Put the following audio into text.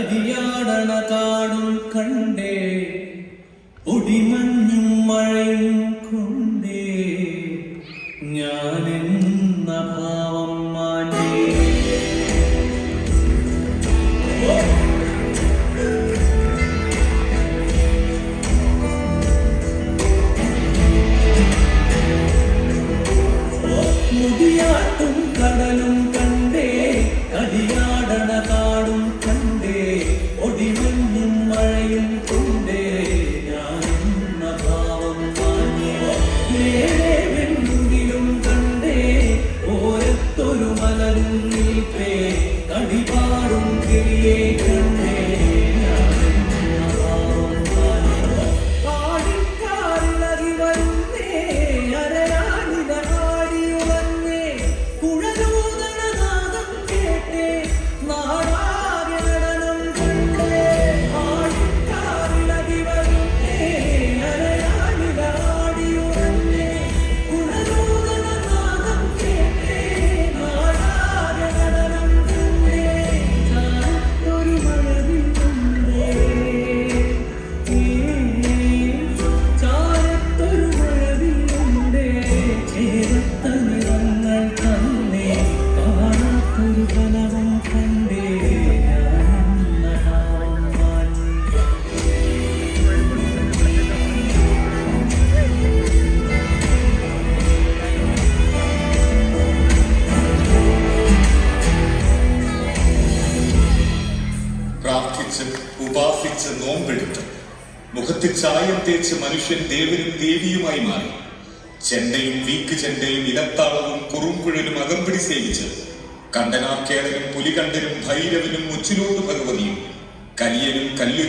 കരിയാടണ കാടും കണ്ടേ ഒടിമഞ്ഞും മഴയും കൊണ്ടേ ഞാനെന്ന ഭാവം മാറ്റി മുടിയാട്ടും കടലും കണ്ടേ കരിയാടണ കാടും കണ്ടേ ഒടിമഞ്ഞും മഴയും കൊണ്ടേ ഞാനെന്ന ഭാവം മാറ്റി വെണ്ണുകിലും കണ്ടേ ഓരത്തൊരു മലരും നീപ്പേ കടിപാടും കിളിയെ കണ്ടേ ഞാനെന്ന ഭാവം മാറ്റി ആടിക്കാറിളകി വരുന്നേ അരയാണിത ആടിയുവന്നേ കുഴലൂതണനാദം കേട്ടേ നാടാകെ നടനം കണ്ടേ ആടിക്കാറിളകി വരുന്നേ അരയാണിത ആടിയുവന്നേ കുഴലൂതണനാദം കേട്ടേ നാടാകെ നടനം കണ്ടേ ചാരത്തൊരു മഴവിൽ കണ്ടേ ചാരത്തൊരു മഴവിൽ കണ്ടേ ചേരത്ത നിറങ്ങൾ തന്നെ കാണാത്തൊരു കനവും കണ്ടേ ഞാനെന്ന ഭാവം മാറ്റി പ്രാർത്ഥിച്ച് ഉപാസിച്ച് നോമ്പെടുത്ത് മുഖത്ത് ചായം തേച്ച് മനുഷ്യൻ ദേവനും ദേവിയുമായി മാറി. ചെണ്ടയും വീക്ക് ചെണ്ടയും ഇലത്താളവും കുറുംകുഴലും അകമ്പടി സേവിച്ച് കണ്ടനാർക്കേളനും പുലികണ്ഠനും ഭൈരവനും മുച്ചിലോട്ട് ഭഗവതിയും കലിയനും കല്ലു